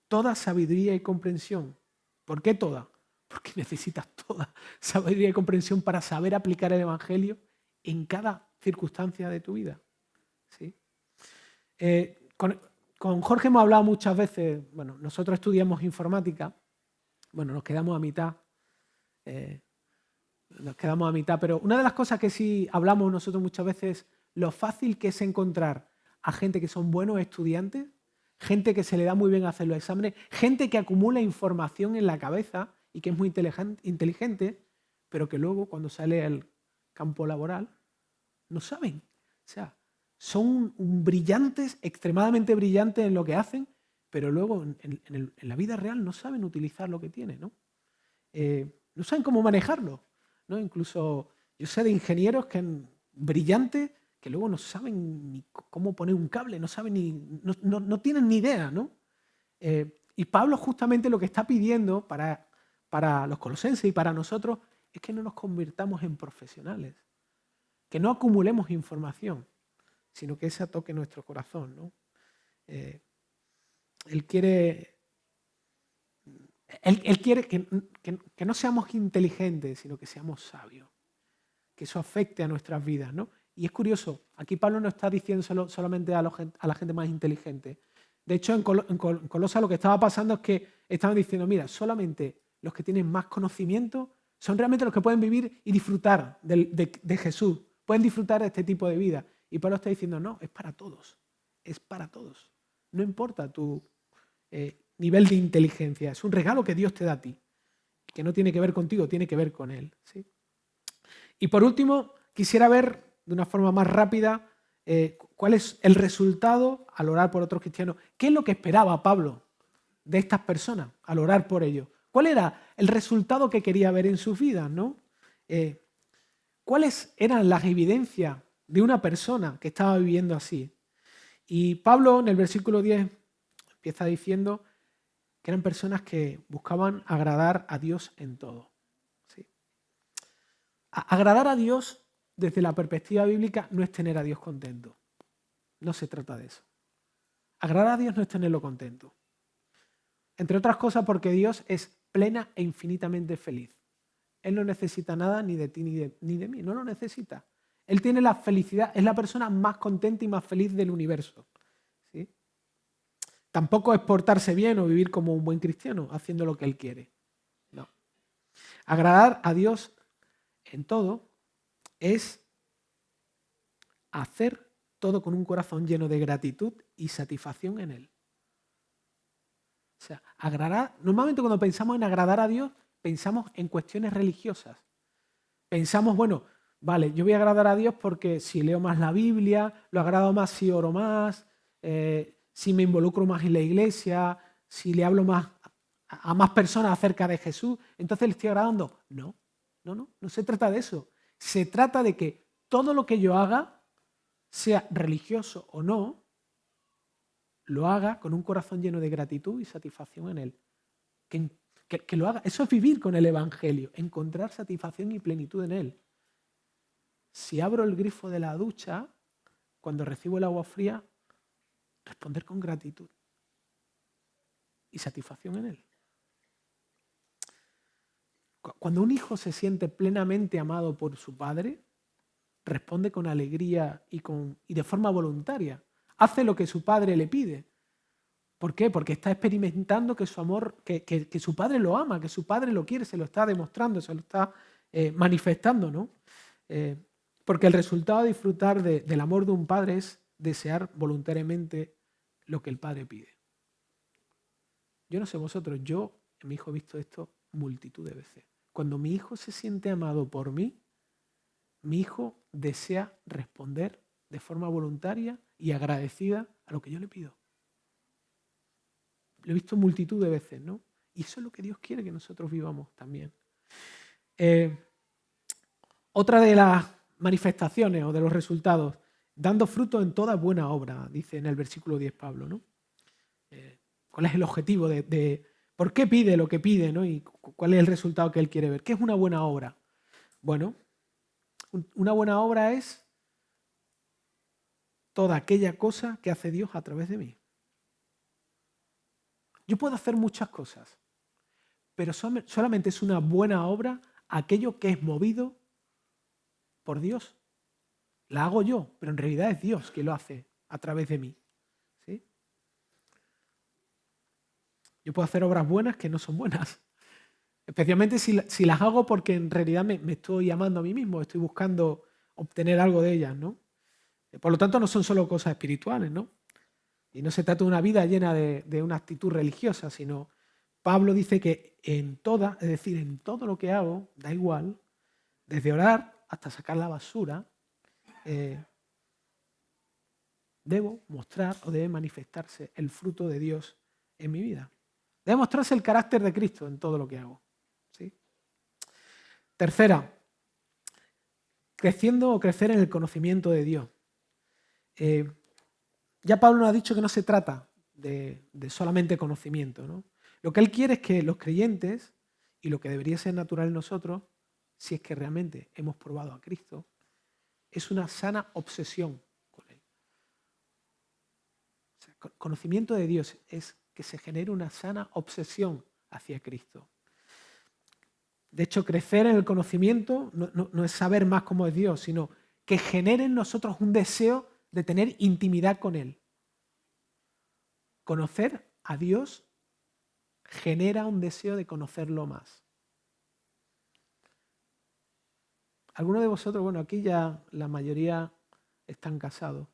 toda sabiduría y comprensión. ¿Por qué toda? Porque necesitas toda sabiduría y comprensión para saber aplicar el Evangelio en cada circunstancia de tu vida. ¿Sí? Con Jorge hemos hablado muchas veces, bueno, nosotros estudiamos informática, bueno, nos quedamos a mitad, pero una de las cosas que sí hablamos nosotros muchas veces es lo fácil que es encontrar a gente que son buenos estudiantes, gente que se le da muy bien hacer los exámenes, gente que acumula información en la cabeza y que es muy inteligente, pero que luego cuando sale al campo laboral no saben. O sea, son brillantes, extremadamente brillantes en lo que hacen, pero luego en la vida real no saben utilizar lo que tienen, ¿no? No saben cómo manejarlo, ¿no? Incluso yo sé de ingenieros brillantes que luego no saben ni cómo poner un cable, no saben no tienen ni idea, ¿no? Y Pablo justamente lo que está pidiendo para los colosenses y para nosotros es que no nos convirtamos en profesionales, que no acumulemos información, sino que esa toque nuestro corazón, ¿no? Él quiere que no seamos inteligentes, sino que seamos sabios, que eso afecte a nuestras vidas, ¿no? Y es curioso, aquí Pablo no está diciendo solamente a la gente más inteligente. De hecho, en Colosa lo que estaba pasando es que estaban diciendo, mira, solamente los que tienen más conocimiento son realmente los que pueden vivir y disfrutar de Jesús, pueden disfrutar de este tipo de vida. Y Pablo está diciendo, no, es para todos, es para todos. No importa tu nivel de inteligencia, es un regalo que Dios te da a ti, que no tiene que ver contigo, tiene que ver con Él, ¿sí? Y por último, quisiera ver de una forma más rápida cuál es el resultado al orar por otros cristianos. ¿Qué es lo que esperaba Pablo de estas personas al orar por ellos? ¿Cuál era el resultado que quería ver en sus vidas, ¿no? ¿Cuáles eran las evidencias de una persona que estaba viviendo así? Y Pablo en el versículo 10 empieza diciendo que eran personas que buscaban agradar a Dios en todo. ¿Sí? Agradar a Dios desde la perspectiva bíblica no es tener a Dios contento. No se trata de eso. Agradar a Dios no es tenerlo contento. Entre otras cosas porque Dios es plena e infinitamente feliz. Él no necesita nada ni de ti ni de mí, no lo necesita. Él tiene la felicidad, es la persona más contenta y más feliz del universo. ¿Sí? Tampoco es portarse bien o vivir como un buen cristiano, haciendo lo que Él quiere. No. Agradar a Dios en todo es hacer todo con un corazón lleno de gratitud y satisfacción en Él. O sea, normalmente cuando pensamos en agradar a Dios, pensamos en cuestiones religiosas. Pensamos, bueno, vale, yo voy a agradar a Dios porque si leo más la Biblia, lo agrado más si oro más, si me involucro más en la iglesia, si le hablo más a más personas acerca de Jesús, entonces le estoy agradando. No se trata de eso. Se trata de que todo lo que yo haga, sea religioso o no, lo haga con un corazón lleno de gratitud y satisfacción en Él. Que lo haga. Eso es vivir con el Evangelio, encontrar satisfacción y plenitud en Él. Si abro el grifo de la ducha, cuando recibo el agua fría, responder con gratitud y satisfacción en Él. Cuando un hijo se siente plenamente amado por su padre, responde con alegría y de forma voluntaria. Hace lo que su padre le pide. ¿Por qué? Porque está experimentando que su amor, que su padre lo ama, que su padre lo quiere, se lo está demostrando, se lo está manifestando, ¿no? Porque el resultado de disfrutar del amor de un padre es desear voluntariamente lo que el padre pide. Yo no sé vosotros, yo en mi hijo he visto esto multitud de veces. Cuando mi hijo se siente amado por mí, mi hijo desea responder de forma voluntaria y agradecida a lo que yo le pido. Lo he visto multitud de veces, ¿no? Y eso es lo que Dios quiere que nosotros vivamos también. Otra de las manifestaciones o de los resultados, dando fruto en toda buena obra, dice en el versículo 10 Pablo, ¿no? ¿Cuál es el objetivo de por qué pide lo que pide, ¿no? Y cuál es el resultado que él quiere ver? ¿Qué es una buena obra? Bueno, una buena obra es toda aquella cosa que hace Dios a través de mí. Yo puedo hacer muchas cosas, pero solamente es una buena obra aquello que es movido por Dios. La hago yo, pero en realidad es Dios quien lo hace a través de mí. ¿Sí? Yo puedo hacer obras buenas que no son buenas, especialmente si las hago porque en realidad me estoy amando a mí mismo, estoy buscando obtener algo de ellas, ¿no? Por lo tanto, no son solo cosas espirituales, ¿no? Y no se trata de una vida llena de una actitud religiosa, sino Pablo dice que en toda, es decir, en todo lo que hago, da igual, desde orar hasta sacar la basura, debo mostrar o debe manifestarse el fruto de Dios en mi vida. Debe mostrarse el carácter de Cristo en todo lo que hago. ¿Sí? Tercera, creciendo o crecer en el conocimiento de Dios. Ya Pablo nos ha dicho que no se trata de solamente conocimiento, ¿no? Lo que él quiere es que los creyentes, y lo que debería ser natural en nosotros, si es que realmente hemos probado a Cristo, es una sana obsesión con Él. O sea, conocimiento de Dios es que se genere una sana obsesión hacia Cristo. De hecho, crecer en el conocimiento no es saber más cómo es Dios, sino que genere en nosotros un deseo de tener intimidad con Él. Conocer a Dios genera un deseo de conocerlo más. Algunos de vosotros, bueno, aquí ya la mayoría están casados,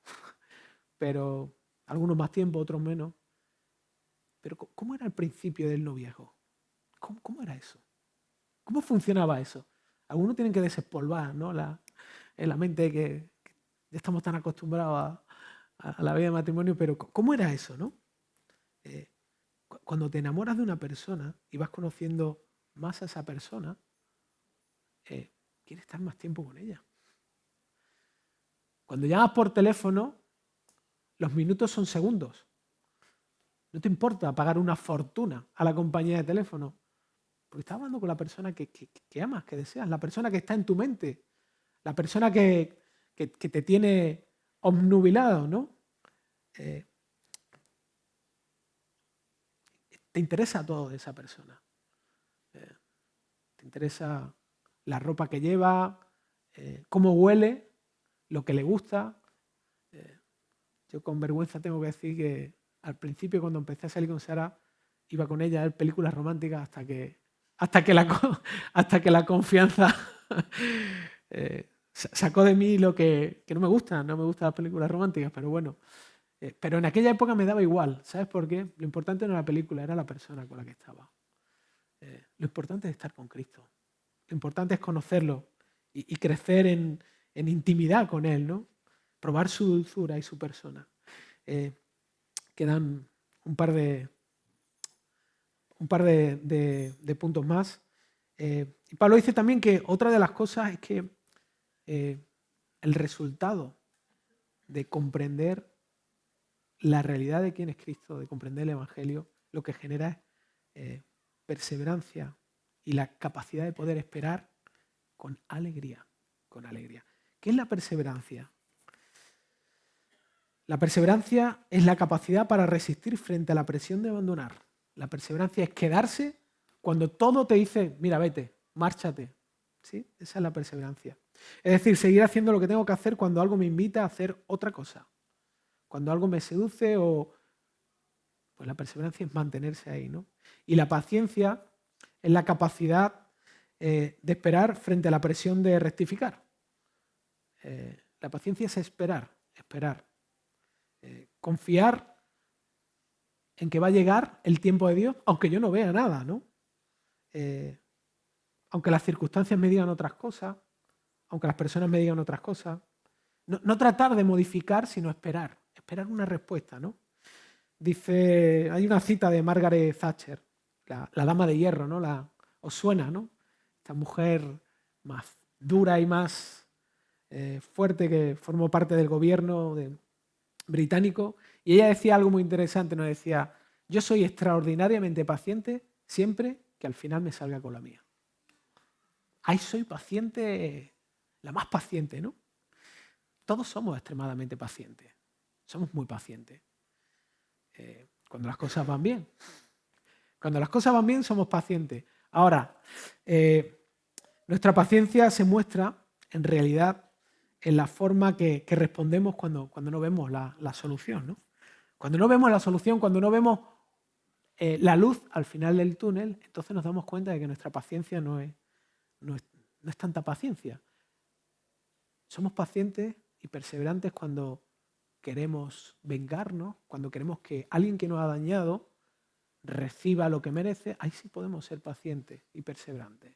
pero algunos más tiempo, otros menos. Pero ¿cómo era el principio del noviazgo? ¿Cómo era eso? ¿Cómo funcionaba eso? Algunos tienen que desespolvar, ¿no? En la mente que ya estamos tan acostumbrados a la vida de matrimonio, pero ¿cómo era eso, no? Cuando te enamoras de una persona y vas conociendo más a esa persona, quieres estar más tiempo con ella. Cuando llamas por teléfono, los minutos son segundos. No te importa pagar una fortuna a la compañía de teléfono, porque estás hablando con la persona que amas, que deseas, la persona que está en tu mente, la persona que te tiene obnubilado, ¿no? Te interesa todo de esa persona. Te interesa la ropa que lleva, cómo huele, lo que le gusta. Yo con vergüenza tengo que decir que al principio cuando empecé a salir con Sara, iba con ella a ver películas románticas hasta que hasta que hasta que la confianza sacó de mí lo que no me gusta. No me gustan las películas románticas, pero bueno. Pero en aquella época me daba igual. ¿Sabes por qué? Lo importante no era la película, era la persona con la que estaba. Lo importante es estar con Cristo. Lo importante es conocerlo y crecer en intimidad con Él, ¿no? Probar su dulzura y su persona. Quedan un par de puntos más. Y Pablo dice también que otra de las cosas es que el resultado de comprender la realidad de quién es Cristo, de comprender el Evangelio, lo que genera es perseverancia y la capacidad de poder esperar con alegría. Con alegría. ¿Qué es la perseverancia? La perseverancia es la capacidad para resistir frente a la presión de abandonar. La perseverancia es quedarse cuando todo te dice, mira, vete, márchate. ¿Sí? Esa es la perseverancia. Es decir, seguir haciendo lo que tengo que hacer cuando algo me invita a hacer otra cosa. Cuando algo me seduce o... Pues la perseverancia es mantenerse ahí, ¿no? Y la paciencia es la capacidad de esperar frente a la presión de rectificar. La paciencia es esperar. Confiar en que va a llegar el tiempo de Dios, aunque yo no vea nada, ¿no? Aunque las circunstancias me digan otras cosas, aunque las personas me digan otras cosas. No tratar de modificar, sino esperar una respuesta, ¿no? Dice, hay una cita de Margaret Thatcher, la dama de hierro, ¿no? Os suena, ¿no? Esta mujer más dura y más fuerte que formó parte del gobierno británico, y ella decía algo muy interesante, nos decía, yo soy extraordinariamente paciente siempre que al final me salga con la mía. Ahí soy paciente, la más paciente, ¿no? Todos somos extremadamente pacientes, somos muy pacientes. Cuando las cosas van bien. Cuando las cosas van bien somos pacientes. Ahora, nuestra paciencia se muestra en realidad en la forma que respondemos cuando no vemos la solución, ¿no? Cuando no vemos la solución, cuando no vemos la luz al final del túnel, entonces nos damos cuenta de que nuestra paciencia no es tanta paciencia. Somos pacientes y perseverantes cuando queremos vengarnos, cuando queremos que alguien que nos ha dañado reciba lo que merece. Ahí sí podemos ser pacientes y perseverantes.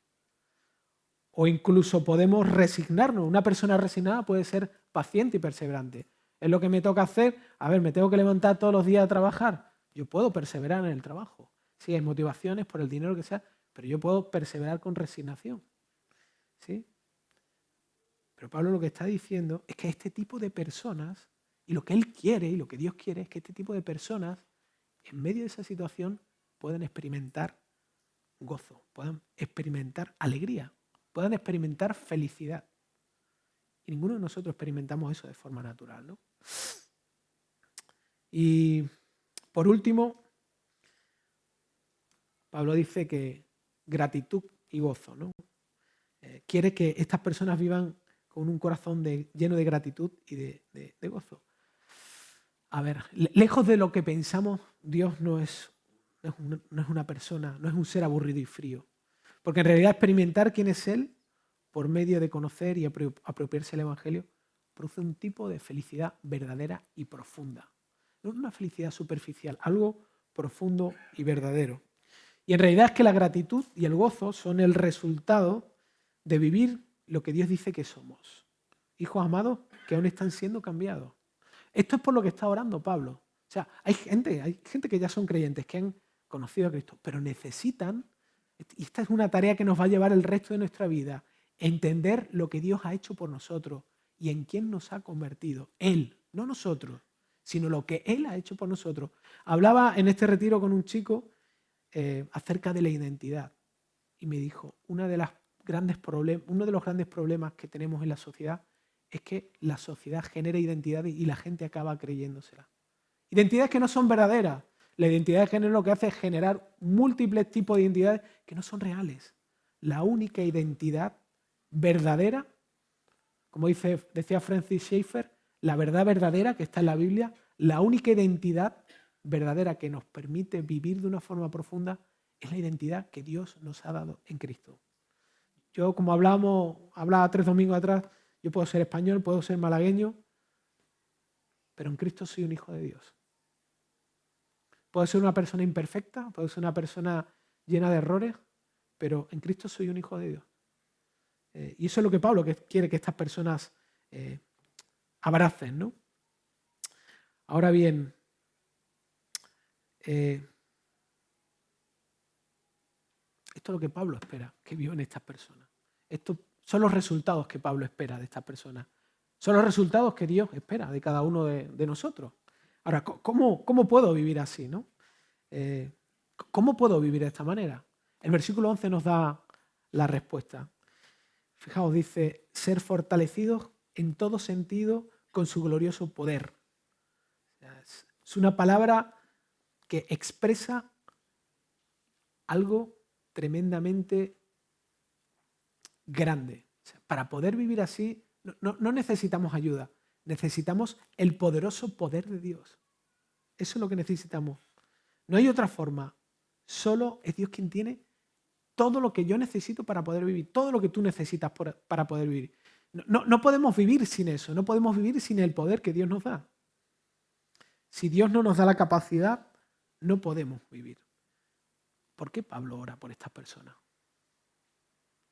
O incluso podemos resignarnos. Una persona resignada puede ser paciente y perseverante. Es lo que me toca hacer. A ver, me tengo que levantar todos los días a trabajar. Yo puedo perseverar en el trabajo. Sí, hay motivaciones por el dinero que sea, pero yo puedo perseverar con resignación. ¿Sí? Pero Pablo lo que está diciendo es que este tipo de personas, y lo que él quiere y lo que Dios quiere, es que este tipo de personas, en medio de esa situación, puedan experimentar gozo, puedan experimentar alegría, puedan experimentar felicidad. Y ninguno de nosotros experimentamos eso de forma natural, ¿no? Y por último, Pablo dice que gratitud y gozo, ¿no? Quiere que estas personas vivan con un corazón lleno de gratitud y de gozo. A ver, lejos de lo que pensamos, Dios no es una persona, no es un ser aburrido y frío. Porque en realidad experimentar quién es Él por medio de conocer y apropiarse del Evangelio produce un tipo de felicidad verdadera y profunda. No una felicidad superficial, algo profundo y verdadero. Y en realidad es que la gratitud y el gozo son el resultado de vivir lo que Dios dice que somos. Hijos amados que aún están siendo cambiados. Esto es por lo que está orando Pablo. O sea, hay gente que ya son creyentes, que han conocido a Cristo, pero necesitan, y esta es una tarea que nos va a llevar el resto de nuestra vida, entender lo que Dios ha hecho por nosotros y en quién nos ha convertido. Él, no nosotros, sino lo que Él ha hecho por nosotros. Hablaba en este retiro con un chico acerca de la identidad y me dijo, uno de los grandes problemas que tenemos en la sociedad es que la sociedad genera identidades y la gente acaba creyéndosela. Identidades que no son verdaderas. La identidad de género lo que hace es generar múltiples tipos de identidades que no son reales. La única identidad verdadera, como decía Francis Schaeffer, la verdad verdadera que está en la Biblia, la única identidad verdadera que nos permite vivir de una forma profunda es la identidad que Dios nos ha dado en Cristo. Yo, como hablaba 3 domingos atrás, yo puedo ser español, puedo ser malagueño, pero en Cristo soy un hijo de Dios. Puedo ser una persona imperfecta, puedo ser una persona llena de errores, pero en Cristo soy un hijo de Dios. Y eso es lo que Pablo quiere que estas personas abracen, ¿no? Ahora bien, esto es lo que Pablo espera que vivan estas personas. Estos son los resultados que Pablo espera de estas personas. Son los resultados que Dios espera de cada uno de nosotros. Ahora, ¿cómo puedo vivir así, no? ¿Cómo puedo vivir de esta manera? El versículo 11 nos da la respuesta. Fijaos, dice, ser fortalecidos en todo sentido con su glorioso poder. Es una palabra que expresa algo tremendamente grande. O sea, para poder vivir así no necesitamos ayuda, necesitamos el poderoso poder de Dios. Eso es lo que necesitamos. No hay otra forma. Solo es Dios quien tiene todo lo que yo necesito para poder vivir, todo lo que tú necesitas para poder vivir. No podemos vivir sin eso, no podemos vivir sin el poder que Dios nos da. Si Dios no nos da la capacidad, no podemos vivir. ¿Por qué Pablo ora por estas personas?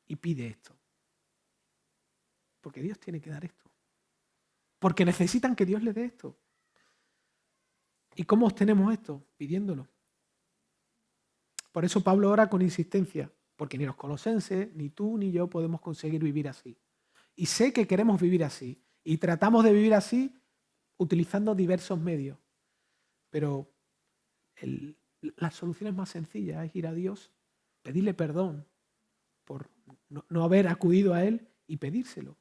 Y pide esto. Porque Dios tiene que dar esto. Porque necesitan que Dios les dé esto. ¿Y cómo obtenemos esto? Pidiéndolo. Por eso Pablo ora con insistencia, porque ni los colosenses, ni tú, ni yo podemos conseguir vivir así. Y sé que queremos vivir así, y tratamos de vivir así utilizando diversos medios. Pero la solución es más sencilla, es ir a Dios, pedirle perdón por no haber acudido a Él y pedírselo.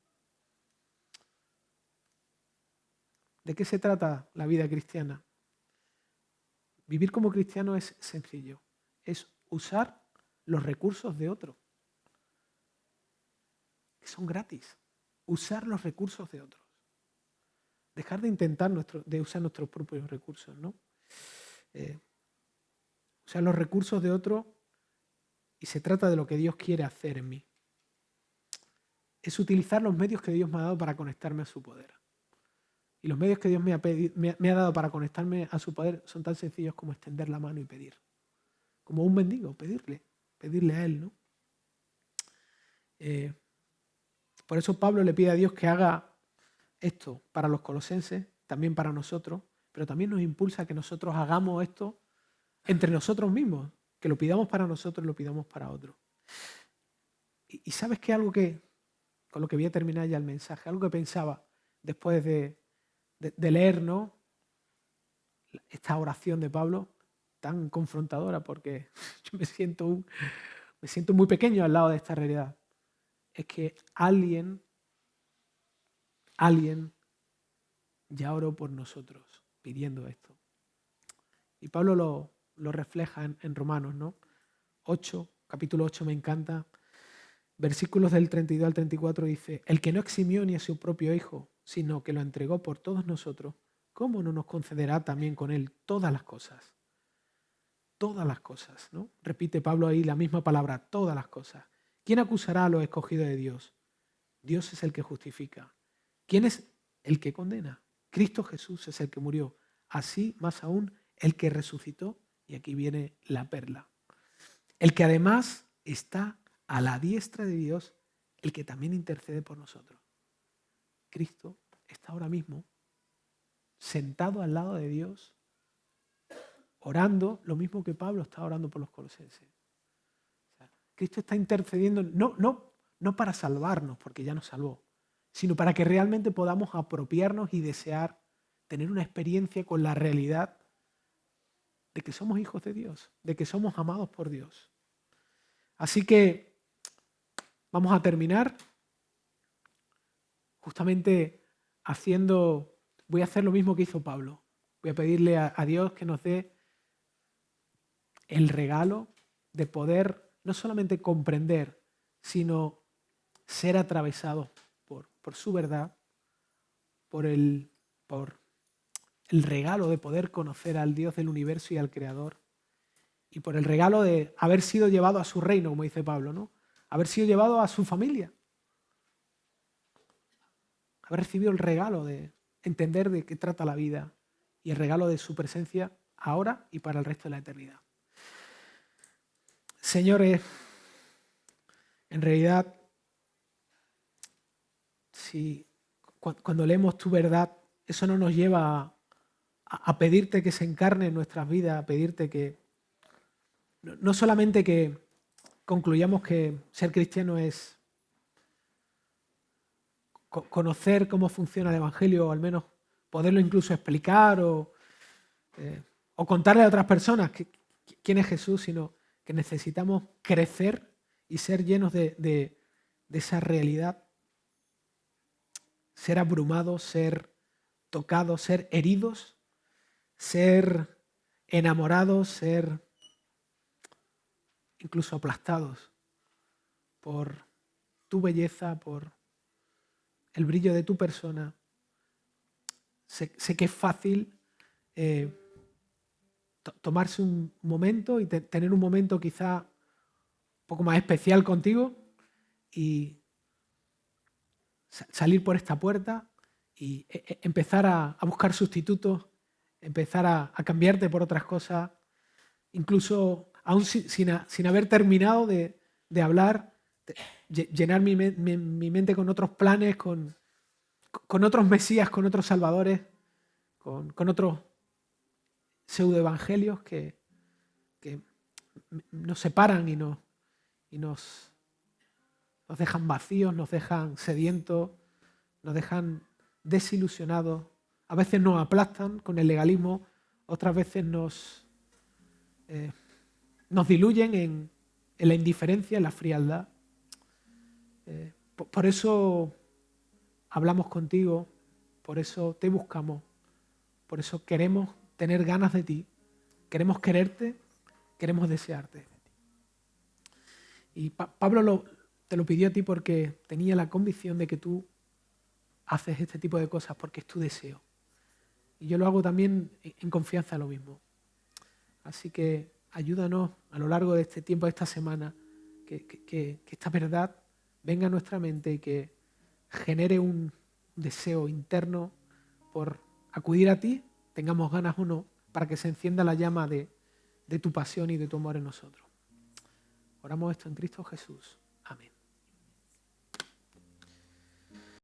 ¿De qué se trata la vida cristiana? Vivir como cristiano es sencillo. Es usar los recursos de otro, que son gratis. Usar los recursos de otros. Dejar de intentar de usar nuestros propios recursos, ¿no? Usar los recursos de otro, y se trata de lo que Dios quiere hacer en mí. Es utilizar los medios que Dios me ha dado para conectarme a su poder. Y los medios que Dios me ha dado para conectarme a su poder son tan sencillos como extender la mano y pedir. Como un mendigo, pedirle a Él, ¿no? Por eso Pablo le pide a Dios que haga esto para los colosenses, también para nosotros, pero también nos impulsa a que nosotros hagamos esto entre nosotros mismos, que lo pidamos para nosotros y lo pidamos para otros. Y ¿sabes qué? Algo con lo que voy a terminar ya el mensaje, algo que pensaba después de leer, ¿no?, esta oración de Pablo, tan confrontadora, porque yo me siento muy pequeño al lado de esta realidad. Es que alguien ya oró por nosotros pidiendo esto. Y Pablo lo refleja en Romanos, ¿no? 8, capítulo 8 me encanta. Versículos del 32 al 34 dice, el que no eximió ni a su propio Hijo, sino que lo entregó por todos nosotros, ¿cómo no nos concederá también con Él todas las cosas? Todas las cosas, ¿no? Repite Pablo ahí la misma palabra, todas las cosas. ¿Quién acusará a los escogidos de Dios? Dios es el que justifica. ¿Quién es el que condena? Cristo Jesús es el que murió. Así, más aún, el que resucitó, y aquí viene la perla. El que además está a la diestra de Dios, el que también intercede por nosotros. Cristo está ahora mismo sentado al lado de Dios, orando lo mismo que Pablo está orando por los colosenses. O sea, Cristo está intercediendo no para salvarnos, porque ya nos salvó, sino para que realmente podamos apropiarnos y desear tener una experiencia con la realidad de que somos hijos de Dios, de que somos amados por Dios. Así que vamos a terminar justamente voy a hacer lo mismo que hizo Pablo. Voy a pedirle a Dios que nos dé el regalo de poder no solamente comprender, sino ser atravesados por su verdad, por el regalo de poder conocer al Dios del universo y al Creador, y por el regalo de haber sido llevado a su reino, como dice Pablo, ¿no? Haber sido llevado a su familia. Haber recibido el regalo de entender de qué trata la vida y el regalo de su presencia ahora y para el resto de la eternidad. Señores, en realidad, si cuando leemos tu verdad, eso no nos lleva a pedirte que se encarne en nuestras vidas, a pedirte que no solamente que concluyamos que ser cristiano es conocer cómo funciona el Evangelio, o al menos poderlo incluso explicar o contarle a otras personas quién es Jesús, sino que necesitamos crecer y ser llenos de esa realidad, ser abrumados, ser tocados, ser heridos, ser enamorados, ser incluso aplastados por tu belleza, por el brillo de tu persona. Sé que es fácil tomarse un momento y tener un momento quizá un poco más especial contigo y salir por esta puerta y empezar a buscar sustitutos, empezar a cambiarte por otras cosas, incluso aún sin haber terminado de hablar, llenar mi mente con otros planes, con otros mesías, con otros salvadores, con otros pseudoevangelios que nos separan y nos dejan vacíos, nos dejan sedientos, nos dejan desilusionados. A veces nos aplastan con el legalismo, otras veces nos diluyen en la indiferencia, en la frialdad. Por eso hablamos contigo, por eso te buscamos, por eso queremos tener ganas de ti, queremos quererte, queremos desearte. Y Pablo te lo pidió a ti porque tenía la convicción de que tú haces este tipo de cosas porque es tu deseo. Y yo lo hago también en confianza a lo mismo. Así que ayúdanos a lo largo de este tiempo, de esta semana, que esta verdad venga a nuestra mente y que genere un deseo interno por acudir a ti, tengamos ganas o no, para que se encienda la llama de tu pasión y de tu amor en nosotros. Oramos esto en Cristo Jesús. Amén.